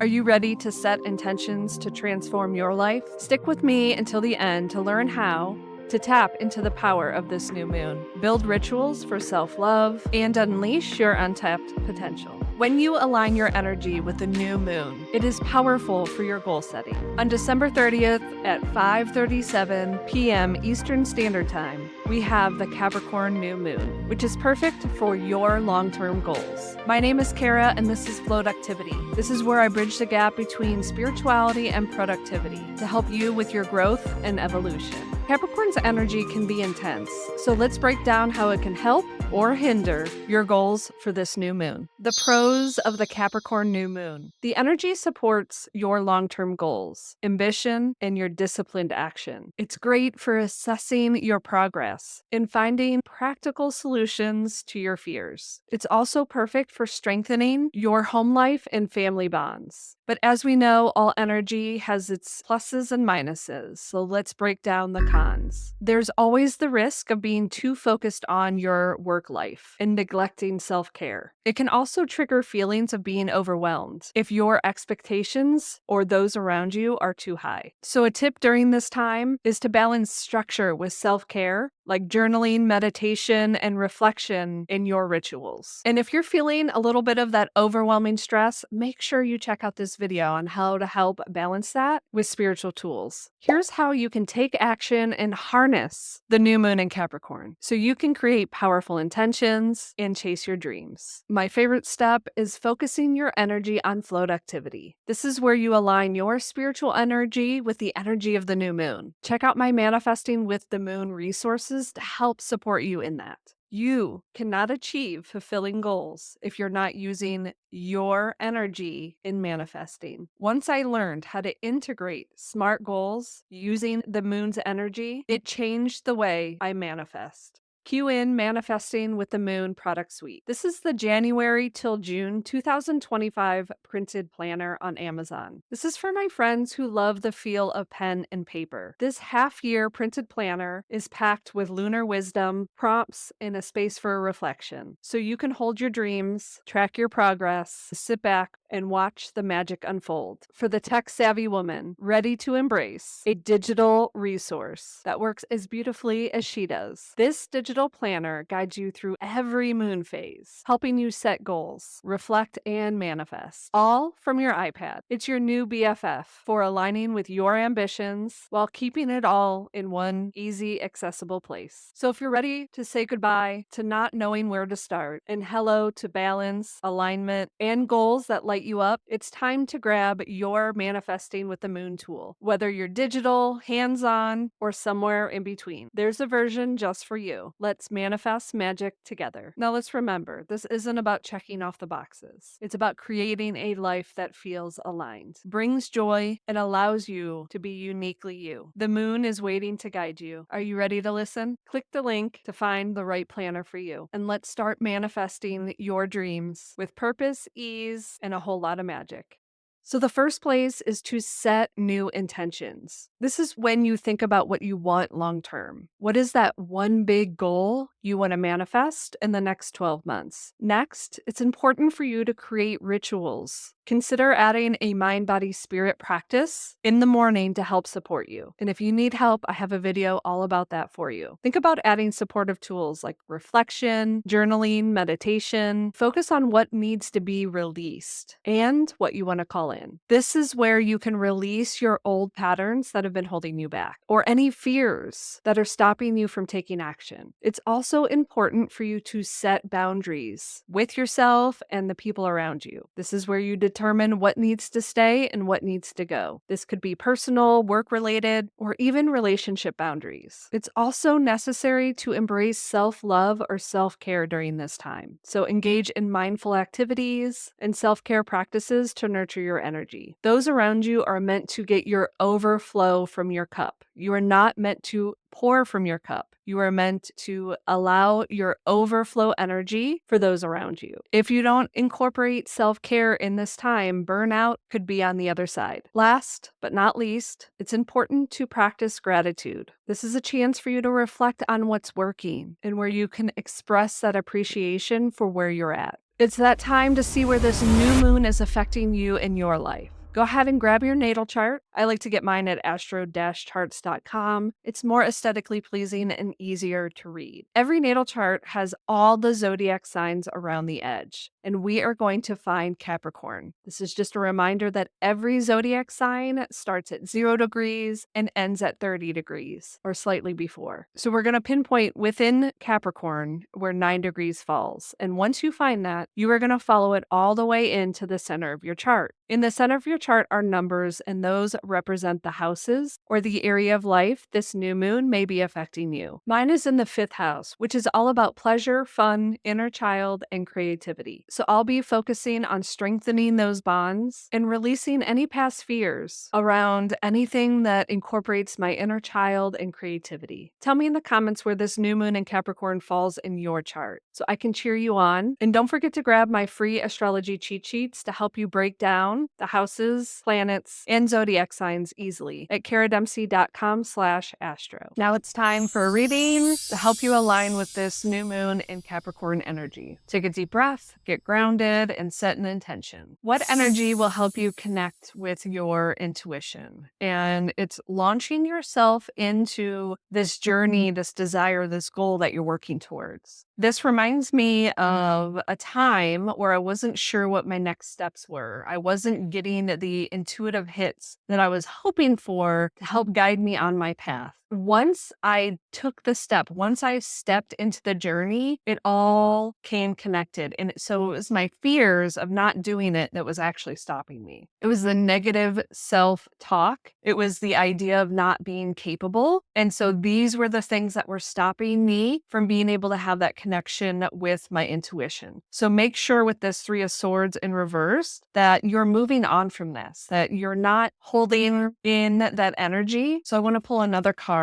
Are you ready to set intentions to transform your life? Stick with me until the end to learn how to tap into the power of this new moon, build rituals for self-love, and unleash your untapped potential. When you align your energy with the new moon, it is powerful for your goal setting. On December 30th at 5:37 p.m. Eastern Standard Time, we have the Capricorn New Moon, which is perfect for your long-term goals. My name is Kara, and this is Float Activity. This is where I bridge the gap between spirituality and productivity to help you with your growth and evolution. Capricorn's energy can be intense, so let's break down how it can help or hinder your goals for this new moon. The pros of the Capricorn New Moon. The energy supports your long-term goals, ambition, and your disciplined action. It's great for assessing your progress and finding practical solutions to your fears. It's also perfect for strengthening your home life and family bonds. But as we know, all energy has its pluses and minuses, so let's break down the cons. There's always the risk of being too focused on your work life and neglecting self-care. It can also trigger feelings of being overwhelmed if your expectations or those around you are too high. So a tip during this time is to balance structure with self-care, like journaling, meditation, and reflection in your rituals. And if you're feeling a little bit of that overwhelming stress, make sure you check out this video on how to help balance that with spiritual tools. Here's how you can take action and harness the new moon in Capricorn so you can create powerful intentions and chase your dreams. My favorite step is focusing your energy on float activity. This is where you align your spiritual energy with the energy of the new moon. Check out my Manifesting with the Moon resources to help support you in that. You cannot achieve fulfilling goals if you're not using your energy in manifesting. Once I learned how to integrate SMART goals using the moon's energy, it changed the way I manifest. Cue in Manifesting with the Moon product suite. This is the January till June 2025 printed planner on Amazon. This is for my friends who love the feel of pen and paper. This half-year printed planner is packed with lunar wisdom, prompts, and a space for reflection. So you can hold your dreams, track your progress, sit back, and watch the magic unfold. For the tech-savvy woman ready to embrace a digital resource that works as beautifully as she does, this digital planner guides you through every moon phase, helping you set goals, reflect, and manifest, all from your iPad. It's your new BFF for aligning with your ambitions while keeping it all in one easy, accessible place. So if you're ready to say goodbye to not knowing where to start and hello to balance, alignment, and goals that light you up, it's time to grab your Manifesting with the Moon tool. Whether you're digital, hands-on, or somewhere in between, there's a version just for you. Let's manifest magic together. Now let's remember, this isn't about checking off the boxes. It's about creating a life that feels aligned, brings joy, and allows you to be uniquely you. The moon is waiting to guide you. Are you ready to listen? Click the link to find the right planner for you, and let's start manifesting your dreams with purpose, ease, and a whole lot of magic. So the first place is to set new intentions. This is when you think about what you want long term. What is that one big goal you want to manifest in the next 12 months? Next, it's important for you to create rituals. Consider adding a mind, body, spirit practice in the morning to help support you. And if you need help, I have a video all about that for you. Think about adding supportive tools like reflection, journaling, meditation. Focus on what needs to be released and what you want to call in. This is where you can release your old patterns that have been holding you back or any fears that are stopping you from taking action. It's also important for you to set boundaries with yourself and the people around you. This is where you determine what needs to stay and what needs to go. This could be personal, work-related, or even relationship boundaries. It's also necessary to embrace self-love or self-care during this time. So engage in mindful activities and self-care practices to nurture your energy. Those around you are meant to get your overflow from your cup. You are not meant to pour from your cup. You are meant to allow your overflow energy for those around you. If you don't incorporate self-care in this time, burnout could be on the other side. Last but not least, it's important to practice gratitude. This is a chance for you to reflect on what's working and where you can express that appreciation for where you're at. It's that time to see where this new moon is affecting you in your life. Go ahead and grab your natal chart. I like to get mine at astro-charts.com. It's more aesthetically pleasing and easier to read. Every natal chart has all the zodiac signs around the edge, and we are going to find Capricorn. This is just a reminder that every zodiac sign starts at 0 degrees and ends at 30 degrees or slightly before. So we're going to pinpoint within Capricorn where 9 degrees falls. And once you find that, you are going to follow it all the way into the center of your chart. In the center of your chart are numbers, and those represent the houses or the area of life this new moon may be affecting you. Mine is in the 5th house, which is all about pleasure, fun, inner child, and creativity. So I'll be focusing on strengthening those bonds and releasing any past fears around anything that incorporates my inner child and creativity. Tell me in the comments where this new moon in Capricorn falls in your chart so I can cheer you on. And don't forget to grab my free astrology cheat sheets to help you break down the houses, planets, and zodiac signs easily at karadempsey.com/astro. Now it's time for a reading to help you align with this new moon in Capricorn energy. Take a deep breath, get grounded, and set an intention. What energy will help you connect with your intuition? And it's launching yourself into this journey, this desire, this goal that you're working towards. This reminds me of a time where I wasn't sure what my next steps were. I wasn't getting the intuitive hits that I was hoping for to help guide me on my path. Once I took the step, once I stepped into the journey, it all came connected. And so it was my fears of not doing it that was actually stopping me. It was the negative self-talk. It was the idea of not being capable. And so these were the things that were stopping me from being able to have that connection with my intuition. So make sure with this 3 of Swords in reverse that you're moving on from this, that you're not holding in that energy. So I want to pull another card.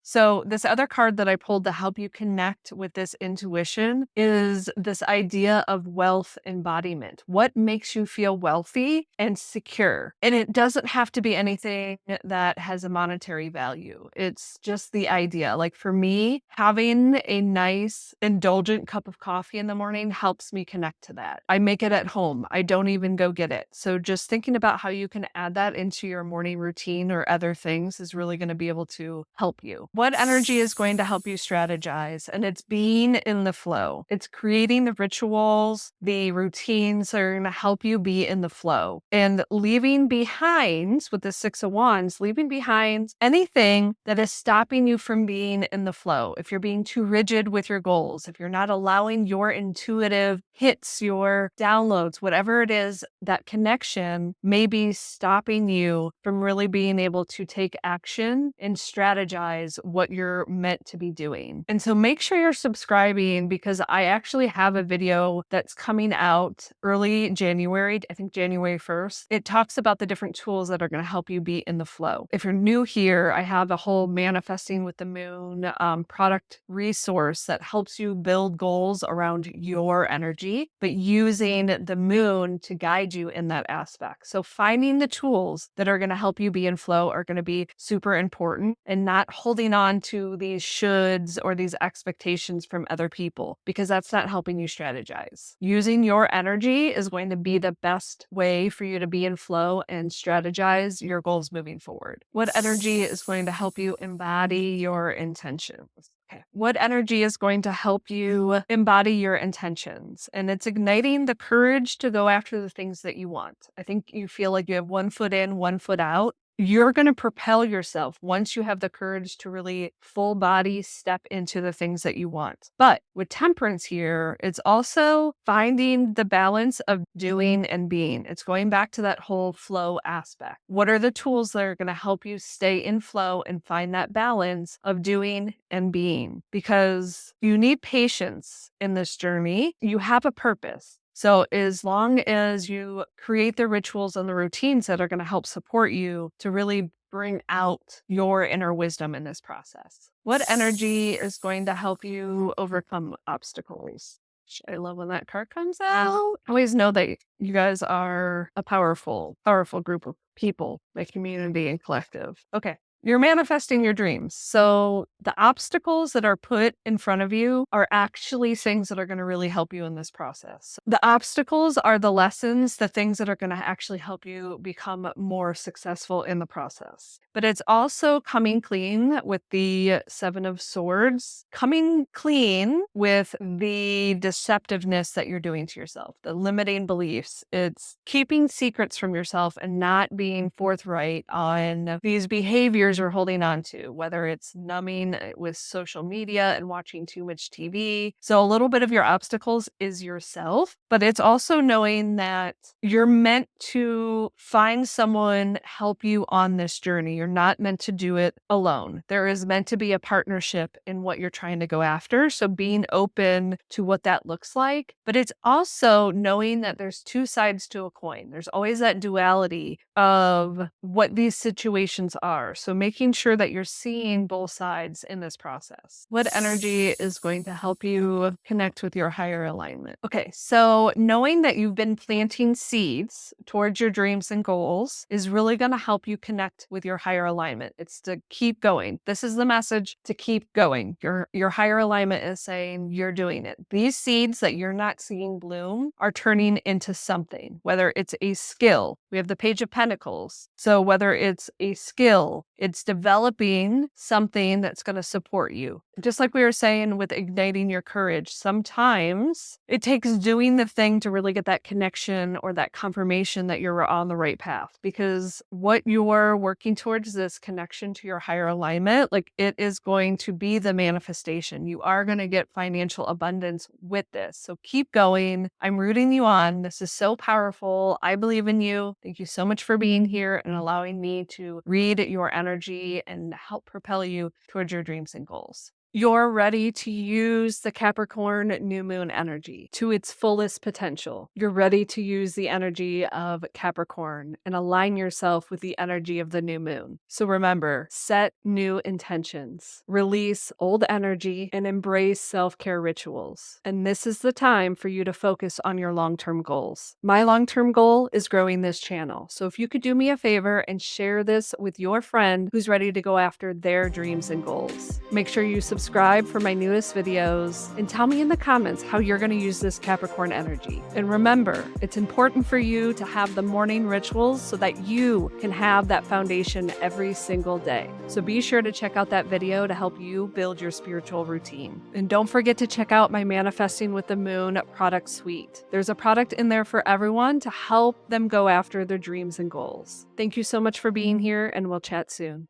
So this other card that I pulled to help you connect with this intuition is this idea of wealth embodiment. What makes you feel wealthy and secure? And it doesn't have to be anything that has a monetary value. It's just the idea. Like for me, having a nice, indulgent cup of coffee in the morning helps me connect to that. I make it at home. I don't even go get it. So just thinking about how you can add that into your morning routine or other things is really going to be able to help you. What energy is going to help you strategize? And it's being in the flow. It's creating the rituals, the routines that are going to help you be in the flow and leaving behind with the 6 of Wands, leaving behind anything that is stopping you from being in the flow. If you're being too rigid with your goals, if you're not allowing your intuitive hits, your downloads, whatever it is, that connection may be stopping you from really being able to take action and strategize what you're meant to be doing. And so make sure you're subscribing because I actually have a video that's coming out early January, I think January 1st. It talks about the different tools that are going to help you be in the flow. If you're new here, I have a whole manifesting with the moon product resource that helps you build goals around your energy, but using the moon to guide you in that aspect. So finding the tools that are going to help you be in flow are going to be super important, and not holding on to these shoulds or these expectations from other people, because that's not helping you strategize. Using your energy is going to be the best way for you to be in flow and strategize your goals moving forward. What energy is going to help you embody your intentions? Okay. What energy is going to help you embody your intentions? And it's igniting the courage to go after the things that you want. I think you feel like you have 1 foot in, 1 foot out. You're going to propel yourself once you have the courage to really full body step into the things that you want. But with temperance here, it's also finding the balance of doing and being. It's going back to that whole flow aspect. What are the tools that are going to help you stay in flow and find that balance of doing and being? Because you need patience in this journey. You have a purpose. So as long as you create the rituals and the routines that are going to help support you to really bring out your inner wisdom in this process. What energy is going to help you overcome obstacles? I love when that card comes out. Always know that you guys are a powerful, powerful group of people, a community and collective. Okay. You're manifesting your dreams. So the obstacles that are put in front of you are actually things that are going to really help you in this process. The obstacles are the lessons, the things that are going to actually help you become more successful in the process. But it's also coming clean with the Seven of Swords, coming clean with the deceptiveness that you're doing to yourself, the limiting beliefs. It's keeping secrets from yourself and not being forthright on these behaviors you're holding on to, whether it's numbing with social media and watching too much TV. So a little bit of your obstacles is yourself, but it's also knowing that you're meant to find someone help you on this journey. You're not meant to do it alone. There is meant to be a partnership in what you're trying to go after. So being open to what that looks like, but it's also knowing that there's two sides to a coin. There's always that duality of what these situations are. So making sure that you're seeing both sides in this process. What energy is going to help you connect with your higher alignment? Okay, so knowing that you've been planting seeds towards your dreams and goals is really going to help you connect with your higher alignment. It's to keep going. This is the message, to keep going. Your higher alignment is saying you're doing it. These seeds that you're not seeing bloom are turning into something, whether it's a skill. We have the Page of Pentacles. So whether it's a skill, it's developing something that's going to support you. Just like we were saying with igniting your courage, sometimes it takes doing the thing to really get that connection or that confirmation that you're on the right path. Because what you're working towards, this connection to your higher alignment, like it is going to be the manifestation. You are going to get financial abundance with this. So keep going. I'm rooting you on. This is so powerful. I believe in you. Thank you so much for being here and allowing me to read your energy and help propel you towards your dreams and goals. You're ready to use the Capricorn New Moon energy to its fullest potential. You're ready to use the energy of Capricorn and align yourself with the energy of the new moon. So remember, set new intentions, release old energy, and embrace self-care rituals. And this is the time for you to focus on your long-term goals. My long-term goal is growing this channel. So if you could do me a favor and share this with your friend who's ready to go after their dreams and goals. Make sure you subscribe for my newest videos, and tell me in the comments how you're going to use this Capricorn energy. And remember, it's important for you to have the morning rituals so that you can have that foundation every single day. So be sure to check out that video to help you build your spiritual routine. And don't forget to check out my Manifesting with the Moon product suite. There's a product in there for everyone to help them go after their dreams and goals. Thank you so much for being here, and we'll chat soon.